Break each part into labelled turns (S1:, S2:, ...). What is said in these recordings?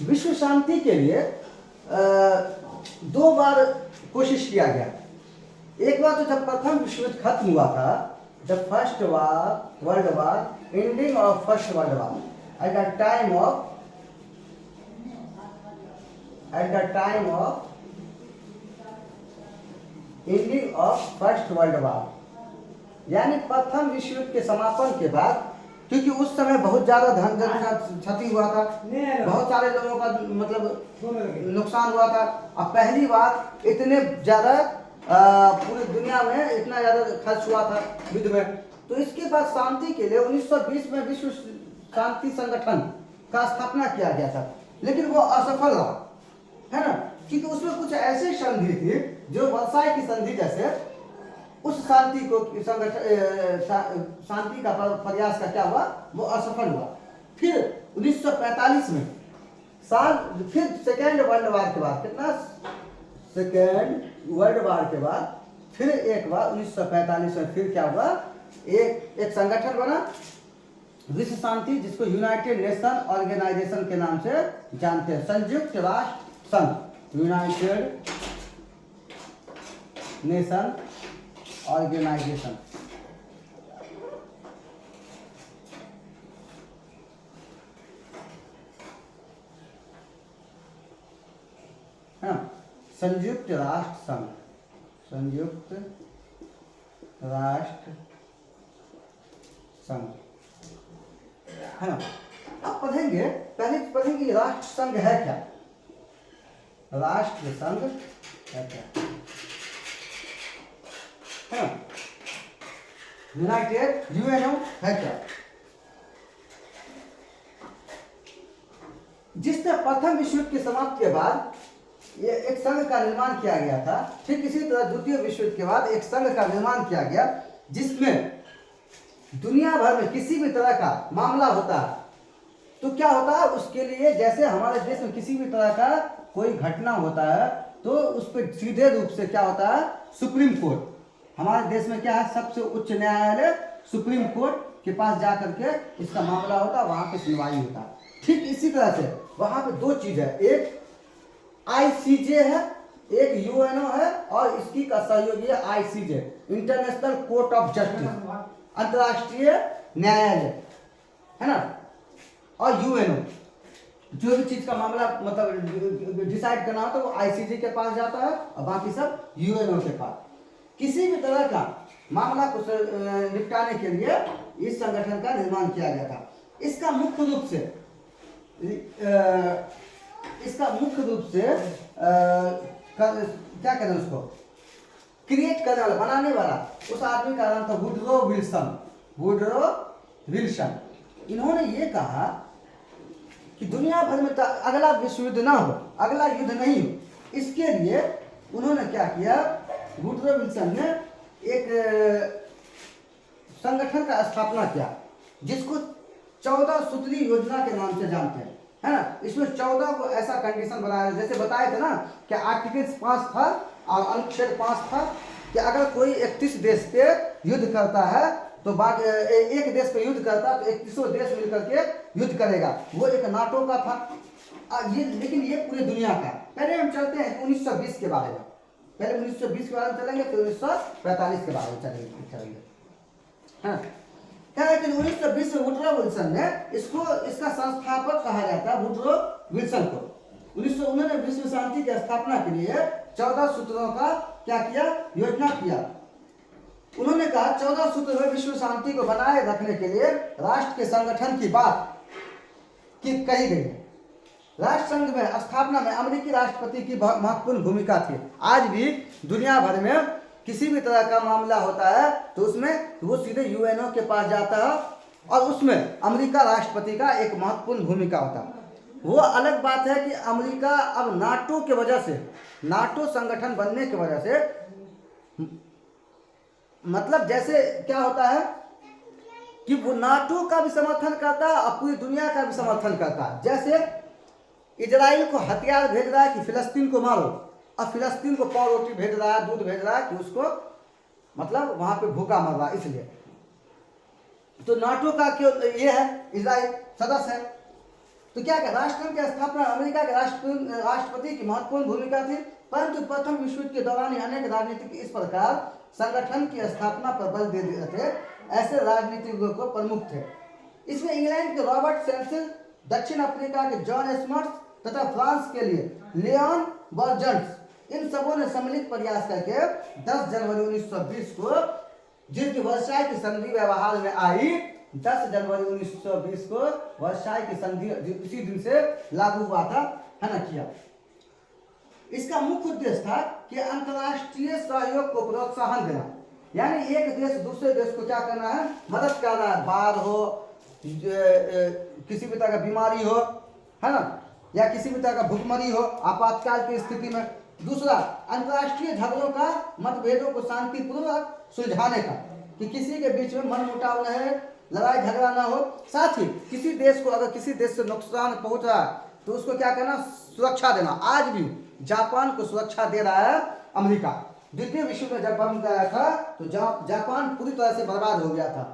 S1: विश्व शांति के लिए दो बार कोशिश किया गया। एक बार तो जब प्रथम विश्व युद्ध खत्म हुआ था, जब first world war, ending of first world war, at the time of ending of first world war, यानी प्रथम विश्व युद्ध के समापन के बाद, क्योंकि उस समय बहुत ज्यादा धन जन का क्षति हुआ था, बहुत सारे लोगों का मतलब नुकसान हुआ था। अब पहली बार इतने ज्यादा पूरी दुनिया में इतना ज्यादा खर्च हुआ था युद्ध में। तो इसके बाद शांति के लिए 1920 में विश्व शांति संगठन का स्थापना किया गया था, लेकिन वो असफल रहा, है ना, क्योंकि उसमें कुछ ऐसे संधि थी जो वर्साई की संधि जैसे उस शांति को शांति का प्रयास का क्या हुआ, वो असफल हुआ। फिर 1945 में फिर सेकेंड वर्ल्ड वार के बाद, सेकेंड वर्ल्ड वार के बाद फिर एक बार 1945 में फिर क्या हुआ, एक संगठन बना विश्व शांति, जिसको यूनाइटेड नेशन ऑर्गेनाइजेशन के नाम से जानते हैं, संयुक्त राष्ट्र संघ, यूनाइटेड नेशन ऑर्गेनाइजेशन। संयुक्त राष्ट्र संघ, संयुक्त राष्ट्र संघ, है ना। अब पढ़ेंगे, पहले पढ़ेंगे राष्ट्र संघ है क्या, राष्ट्र संघ है क्या, है ना, यूनाइटेड यूएनओ है क्या। जिसने प्रथम विश्व युद्ध के समाप्ति के बाद ये एक संघ का निर्माण किया गया था, ठीक इसी तरह द्वितीय विश्व युद्ध के बाद एक संघ का निर्माण किया गया, जिसमें दुनिया भर में किसी भी तरह का मामला होता है तो क्या होता है, उसके लिए जैसे हमारे देश में किसी भी तरह का कोई घटना होता है तो उस पर सीधे रूप से क्या होता है, सुप्रीम कोर्ट, हमारे देश में क्या है, सबसे उच्च न्यायालय सुप्रीम कोर्ट के पास जाकर के इसका मामला होता है, वहां पे सुनवाई होता है। ठीक इसी तरह से वहां पे दो चीज है, एक आईसीजे है, एक यूएनओ है, और इसकी का सहयोगी है ICJ, international court of justice, अंतर्राष्ट्रीय न्यायालय, है ना, और यूएनओ, जो भी चीज का मामला मतलब डिसाइड करना हो तो वो आईसीजे के पास जाता है और बाकी सब यूएनओ के पास। किसी भी तरह का मामला को निपटाने के लिए इस संगठन का निर्माण किया गया था। इसका मुख्य रूप से क्या कहते हैं उसको, क्रिएट करने वाला, बनाने वाला उस आदमी का नाम था वुडरो विल्सन। इन्होंने ये कहा कि दुनिया भर में अगला विश्व युद्ध ना हो, अगला युद्ध नहीं हो, इसके लिए उन्होंने क्या किया, वुडरो विल्सन ने एक संगठन का स्थापना किया, जिसको 14 सूत्री योजना के नाम से जानते हैं, है ना। इसमें 14 को ऐसा कंडीशन बनाया, जैसे बताए थे ना कि आर्टिकल 5 था और अनुच्छेद 5 था कि अगर कोई 31 देश पे युद्ध करता है तो बाकी एक देश पे युद्ध करता है तो 31 देश मिलकर के युद्ध करेगा, वो एक नाटो का था। ये लेकिन ये पूरी दुनिया का। पहले हम चलते हैं 1920 के बारे में, पहले 1920 के बारे में चलेंगे, फिर 1945 के बारे में चलेंगे, हाँ। क्या है कि 1920 में वुडरो विल्सन ने इसका संस्थापक कहा जाता है वुडरो विल्सन को। उन्होंने विश्व शांति की स्थापना के लिए 14 सूत्रों का क्या किया, योजना किया। उन्होंने कहा 14 सूत्र में विश्व शांति को बनाए रखने के लिए राष्ट्र के संगठन की बात कही गई है। राष्ट्र संघ में स्थापना में अमेरिकी राष्ट्रपति की महत्वपूर्ण भूमिका थी। आज भी दुनिया भर में किसी भी तरह का मामला होता है तो उसमें वो सीधे यूएनओ के पास जाता है और उसमें अमेरिका राष्ट्रपति का एक महत्वपूर्ण भूमिका होता है। वो अलग बात है कि अमेरिका अब नाटो के वजह से, नाटो संगठन बनने की वजह से, मतलब जैसे क्या होता है कि वो नाटो का भी समर्थन करता है और पूरी दुनिया का भी समर्थन करता है। जैसे इजराइल को हथियार भेज रहा है कि फिलिस्तीन को मारो, और फिलिस्तीन को पाव रोटी भेज रहा है, दूध भेज रहा है कि उसको मतलब वहां पे भूखा मर रहा है, इसलिए तो नाटो का क्यों ये है, इजराइल सदस्य है। तो क्या राष्ट्रसंघ की स्थापना अमेरिका के राष्ट्रपति की महत्वपूर्ण भूमिका थी, परंतु प्रथम विश्व युद्ध के दौरान अनेक राजनीतिक इस प्रकार संगठन की स्थापना पर बल दे दिए थे, ऐसे राजनीतिज्ञों को प्रमुख थे। इसमें इंग्लैंड के रॉबर्ट सेंसिल, दक्षिण अफ्रीका के जॉन स्मर्ट्स तथा फ्रांस के लिए लियोन बर्जन्स, इन सबों ने सम्मिलित प्रयास करके 10 जनवरी 1920 को, जिसकी वर्षाई की संधि व्यवहार में आई, 10 जनवरी 1920 को वर्षाई की संधि उसी दिन से लागू हुआ था, है ना, किया। इसका मुख्य उद्देश्य था कि अंतर्राष्ट्रीय सहयोग को प्रोत्साहन देना, यानी एक देश दूसरे देश को क्या करना है, मदद करना है। बाढ़ हो, किसी भी तरह का बीमारी हो, है ना, या किसी भी तरह का भुखमरी हो आपातकाल की स्थिति में। दूसरा, अंतर्राष्ट्रीय झगड़ों का, मतभेदों को शांतिपूर्वक सुलझाने का, कि किसी के बीच में मनमुटाव न है, लड़ाई झगड़ा ना हो। साथ ही किसी देश को अगर किसी देश से नुकसान पहुंच रहा है तो उसको क्या करना, सुरक्षा देना। आज भी जापान को सुरक्षा दे रहा है अमेरिका। द्वितीय विश्व में जब बम गिराया था तो जापान पूरी तरह से बर्बाद हो गया था।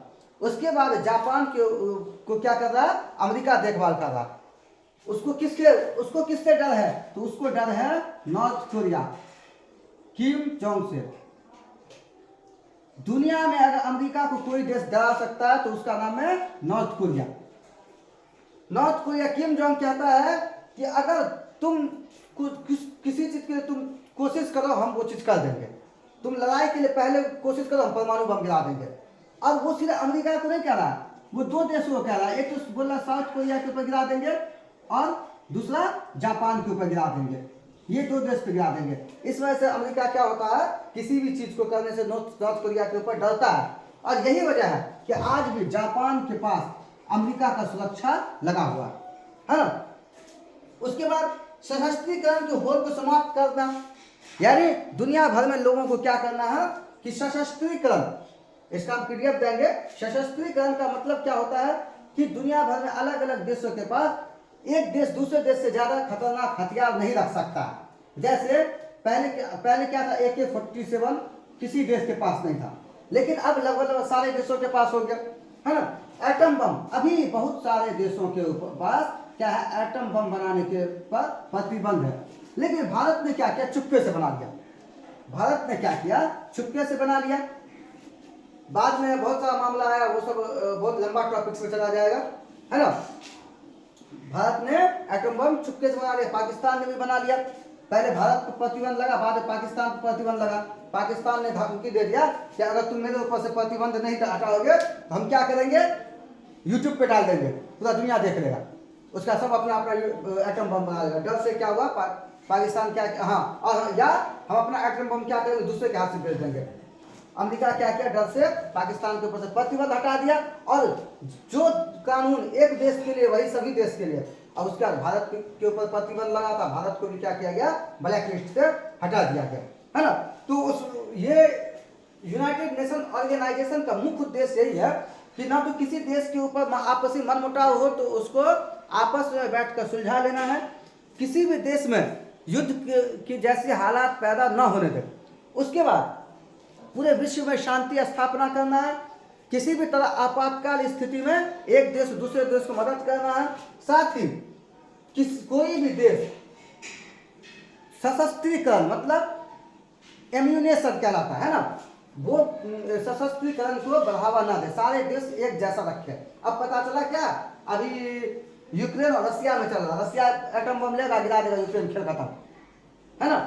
S1: उसके बाद जापान को क्या कर रहा है, अमेरिका देखभाल कर रहा है। उसको किससे डर है, तो उसको डर है नॉर्थ कोरिया, किम जोंग से। दुनिया में अगर अमेरिका को कोई देश डरा सकता है तो उसका नाम है north Korea. North Korea, Kim Jong कहता है कि अगर तुम किसी चीज के लिए तुम कोशिश करो, हम वो चीज कर देंगे। तुम लड़ाई के लिए पहले कोशिश करो, हम परमाणु बम गिरा देंगे। और वो सिर्फ अमेरिका को नहीं कह रहा, वो दो देशों को कह रहा है। एक तो बोल रहा साउथ कोरिया के ऊपर गिरा देंगे और दूसरा जापान के ऊपर गिरा देंगे। ये दो देश पे गिरा देंगे। इस वजह से अमेरिका क्या होता है, किसी भी चीज को करने से नॉर्थ कोरिया के ऊपर डरता है। और यही वजह है कि आज भी जापान के पास अमेरिका का सुरक्षा लगा हुआ है ना। उसके बाद सशस्त्रीकरण के होड़ को समाप्त करना, यानी दुनिया भर में लोगों को क्या करना है कि सशस्त्रीकरण, इसका हम पीडीएफ देंगे। सशस्त्रीकरण का मतलब क्या होता है कि दुनिया भर में अलग अलग देशों के पास एक देश दूसरे देश से ज्यादा खतरनाक हथियार नहीं रख सकता। जैसे पहले क्या था, AK-47 किसी देश के पास नहीं था, लेकिन अब लगभग सारे देशों के पास हो गया, है ना। एटम बम, अभी बहुत सारे देशों के पास क्या है, एटम बम बनाने के पर प्रतिबंध है। लेकिन भारत ने क्या किया, चुपके से बना लिया। भारत ने क्या किया, चुपके से बना लिया। बाद में बहुत सारा मामला आया, वो सब बहुत लंबा टॉपिक से चला जाएगा, है ना। भारत ने एटम बम चुपके से बना लिया, पाकिस्तान ने भी बना लिया। पहले भारत पर प्रतिबंध लगा, बाद में पाकिस्तान पर प्रतिबंध लगा। पाकिस्तान ने धमकी दे दिया कि अगर तुम मेरे ऊपर से प्रतिबंध नहीं हटाओगे तो हम क्या करेंगे, यूट्यूब पे डाल देंगे, पूरा दुनिया देख लेगा, उसका सब अपना एटम बम बना लेगा। डर से क्या हुआ, पाकिस्तान क्या, हाँ, और या हम अपना एटम बम क्या करेंगे, दूसरे के हाथ से भेज देंगे। अमेरिका क्या किया, डर से पाकिस्तान के ऊपर से प्रतिबंध हटा दिया, और जो कानून एक देश के लिए वही सभी देश के लिए। और उसके बाद भारत के ऊपर प्रतिबंध लगा था, भारत को भी क्या किया गया, ब्लैक लिस्ट से हटा दिया गया, है ना। तो ये यूनाइटेड नेशन ऑर्गेनाइजेशन का मुख्य उद्देश्य यही है कि ना तो किसी देश के ऊपर आपसी मनमुटाव हो तो उसको आपस में बैठकर सुलझा लेना है, किसी भी देश में युद्ध की जैसी हालात पैदा न होने दें। उसके बाद पूरे विश्व में शांति स्थापना करना है, किसी भी तरह आपातकाल स्थिति में एक देश दूसरे देश को मदद करना है। साथ ही कोई भी देश सशस्त्रीकरण मतलब एम्यूनेशन कहलाता है ना, वो सशस्त्रीकरण को बढ़ावा ना दे, सारे देश एक जैसा रखे। अब पता चला क्या, अभी यूक्रेन और रसिया में चल रहा, रसिया एटम बम लेगा, गिरा देगा, यूक्रेन खेल खत्म, है ना।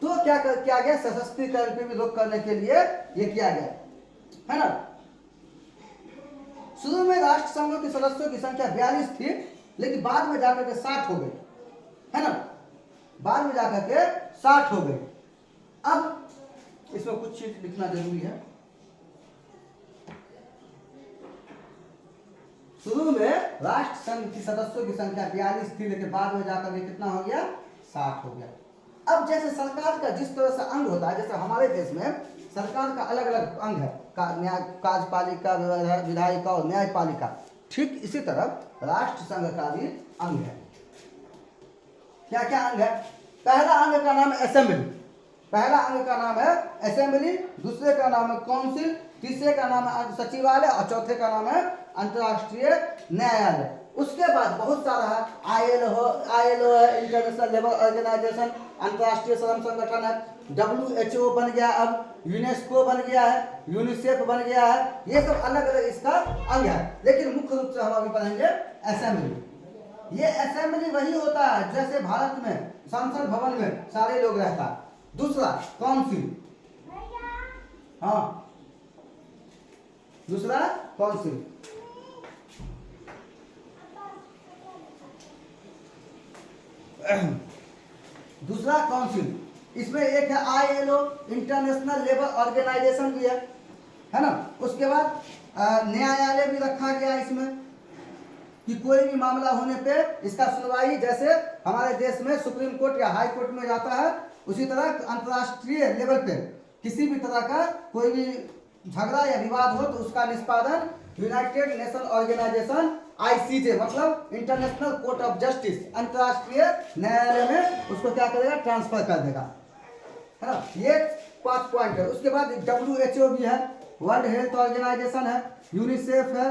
S1: तो क्या किया गया, सशस्त्रीकरण पे भी रोक करने के लिए ये किया गया, है ना। शुरू में राष्ट्र संघों के सदस्यों की संख्या 42 थी, लेकिन बाद में जाकर के 60 हो गई, है ना, बाद में जाकर के 60 हो गई। अब इसमें कुछ चीज लिखना जरूरी है। शुरू में राष्ट्र संघ की सदस्यों की संख्या 42 थी, लेकिन बाद में जाकर के कितना हो गया, 60 हो गया। अब जैसे सरकार का जिस तरह से अंग होता है, जैसे हमारे देश में सरकार का अलग अलग अंग है, कार्यपालिका, विधायिका और न्यायपालिका, ठीक इसी तरह राष्ट्र संघ का भी अंग है। क्या क्या अंग है, पहला अंग का नाम है असेंबली, पहला अंग का नाम है असेंबली, दूसरे का नाम है काउंसिल, तीसरे का नाम है सचिवालय और चौथे का नाम है अंतर्राष्ट्रीय न्यायालय। उसके बाद बहुत सारा है, ILO है, इंटरनेशनल लेबर ऑर्गेनाइजेशन, अंतर्राष्ट्रीय श्रम संगठन है, WHO बन गया, अब यूनेस्को बन गया है, यूनिसेफ बन गया है, ये सब अलग अलग इसका अंग है। लेकिन मुख्य रूप से हम अभी पढ़ेंगे असेंबली। ये असेंबली वही होता है जैसे भारत में संसद भवन में सारे लोग रहता है। दूसरा काउंसिल, हाँ दूसरा काउंसिल, दूसरा काउंसिल, इसमें एक है ILO, इंटरनेशनल लेबर ऑर्गेनाइजेशन भी है ना। उसके बाद न्यायालय भी रखा गया इसमें कि कोई भी मामला होने पे इसका सुनवाई जैसे हमारे देश में सुप्रीम कोर्ट या हाई कोर्ट में जाता है, उसी तरह अंतर्राष्ट्रीय लेवल पे किसी भी तरह का कोई भी झगड़ा या विवाद हो तो उसका निष्पादन यूनाइटेड नेशन ऑर्गेनाइजेशन ICJ मतलब इंटरनेशनल कोर्ट ऑफ जस्टिस, अंतर्राष्ट्रीय न्यायालय में उसको क्या करेगा, ट्रांसफर कर देगा, है ना। ये 5 पॉइंट है। उसके बाद WHO भी है, वर्ल्ड हेल्थ ऑर्गेनाइजेशन है, यूनिसेफ है,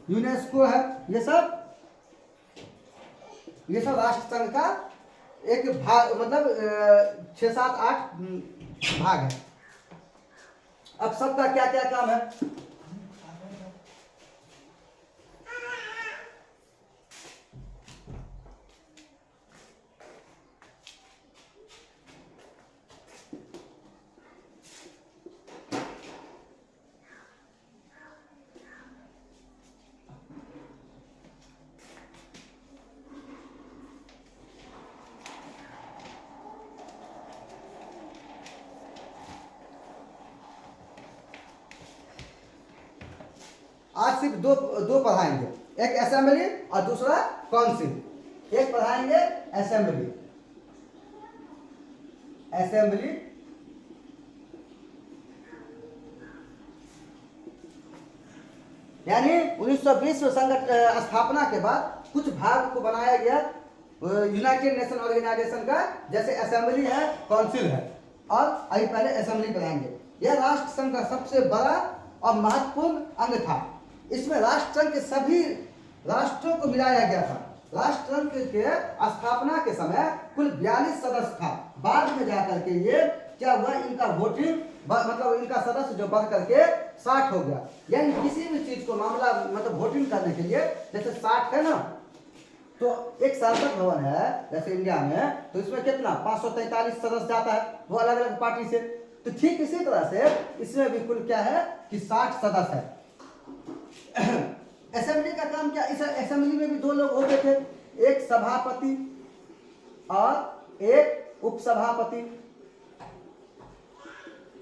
S1: यूनेस्को है, ये सब राष्ट्र संघ का एक भाग, मतलब 6, 7, 8 भाग है। अब सबका क्या क्या काम है, आज सिर्फ दो पढ़ाएंगे, एक असेंबली और दूसरा काउंसिल। एक पढ़ाएंगे असेंबली, यानी 1920 में स्थापना के बाद कुछ भाग को बनाया गया यूनाइटेड नेशन ऑर्गेनाइजेशन का, जैसे असेंबली है, काउंसिल है, और अभी पहले असेंबली पढ़ाएंगे। यह राष्ट्र संघ का सबसे बड़ा और महत्वपूर्ण अंग था। इसमें राष्ट्र संघ के सभी राष्ट्रों को मिलाया गया था। राष्ट्र संघ के स्थापना के समय कुल 42 सदस्य था। बाद में जाकर के ये क्या हुआ, इनका वोटिंग मतलब इनका सदस्य जो बढ़ करके 60 हो गया। यानी किसी भी चीज को मामला मतलब वोटिंग करने के लिए जैसे 60 है ना, तो एक संसद भवन है जैसे इंडिया में, तो इसमें कितना 543 सदस्य जाता है, वो अलग अलग पार्टी से। तो ठीक इसी तरह से इसमें भी कुल क्या है कि 60 सदस्य है। असेंबली का काम क्या, इस असेंबली में भी 2 लोग होते थे, एक सभापति और एक उपसभापति।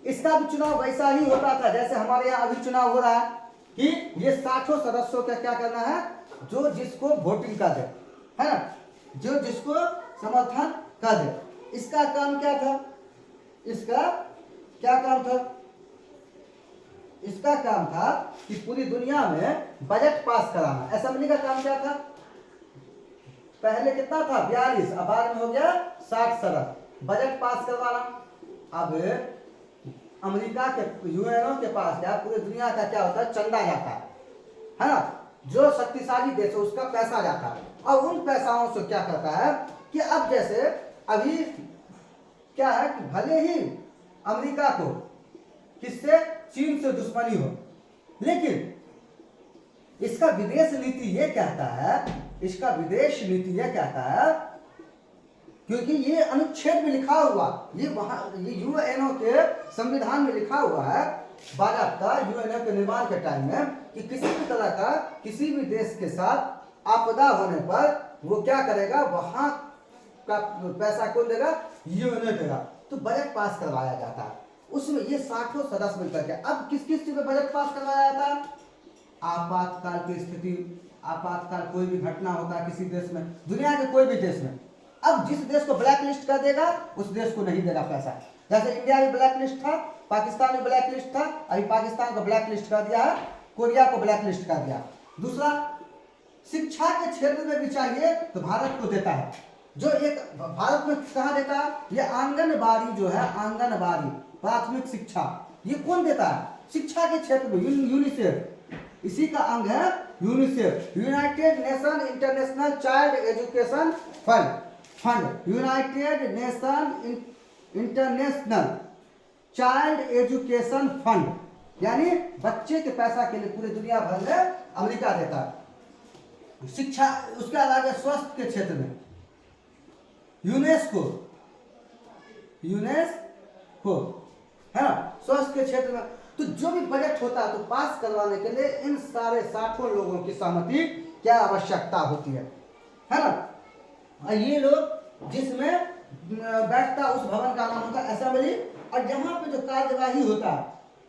S1: इसका भी चुनाव वैसा ही होता था जैसे हमारे यहाँ अभी चुनाव हो रहा है कि ये 60 सदस्यों का क्या करना है, जो जिसको वोटिंग कर दे, है ना, जो जिसको समर्थन कर दे। इसका काम क्या था, इसका क्या काम था, इसका काम था कि पूरी दुनिया में बजट पास कराना। असेंबली का काम क्या था, पहले कितना था 42, अब बाद में हो गया 60 सदस्य, बजट पास करवाना। अब अमेरिका के यूएनओ के पास क्या पूरी दुनिया का क्या होता है, चंदा जाता है ना, जो शक्तिशाली देश है उसका पैसा जाता है। और उन पैसाओं से क्या करता है कि अब जैसे अभी क्या है कि भले ही अमेरिका को किससे, चीन से दुश्मनी हो, लेकिन इसका विदेश नीति ये कहता है, इसका विदेश नीति ये कहता है, क्योंकि ये अनुच्छेद में लिखा हुआ, ये वहां ये यूएनओ के संविधान में लिखा हुआ है बाकायदा यूएनओ के निर्माण के टाइम में, कि किसी भी तरह का किसी भी देश के साथ आपदा होने पर वो क्या करेगा, वहां का पैसा कौन देगा, यूएनओ देगा। तो बजट पास करवाया जाता है, उसमें ये 60 सदस्य मिलकर के। अब किस किस चीज पे बजट पास करवाया जाता है, आपातकाल की स्थिति, आपातकाल कोई भी घटना होता है किसी देश में, दुनिया के कोई भी देश में, अब जिस देश को ब्लैक लिस्ट कर देगा उस देश को नहीं देगा पैसा। जैसे इंडिया में ब्लैक लिस्ट था, पाकिस्तान में ब्लैक लिस्ट था, अभी पाकिस्तान को ब्लैक लिस्ट कर दिया है, कोरिया को ब्लैक लिस्ट कर दिया। दूसरा, शिक्षा के क्षेत्र में भी चाहिए तो भारत को देता है, जो एक भारत में कहाँ देता है, ये आंगनबाड़ी जो है, आंगनबाड़ी प्राथमिक शिक्षा, ये कौन देता है, शिक्षा के क्षेत्र में यूनिसेफ, इसी का अंग है UNICEF, United nation international child education fund, United nation international child education fund, यानी बच्चे के पैसा के लिए पूरे दुनिया भर में अमेरिका देता है। शिक्षा, उसके अलावा स्वास्थ्य के क्षेत्र में यूनेस्को है ना, स्वास्थ्य के क्षेत्र में। तो जो भी बजट होता है तो पास करवाने के लिए इन सारे 60 लोगों की सहमति क्या आवश्यकता होती है ना। और ये लोग जिसमें बैठता उस भवन का नाम होता है असेंबली, और यहाँ पे जो कार्यवाही होता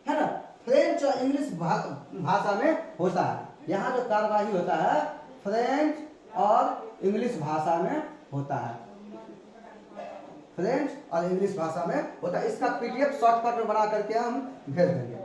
S1: है ना, फ्रेंच और इंग्लिश भाषा में होता है। यहाँ जो कार्यवाही होता है फ्रेंच और इंग्लिश भाषा में होता है, फ्रेंच और इंग्लिश भाषा में होता है। इसका PDF शॉर्टकट में बना करके हम भेज देंगे।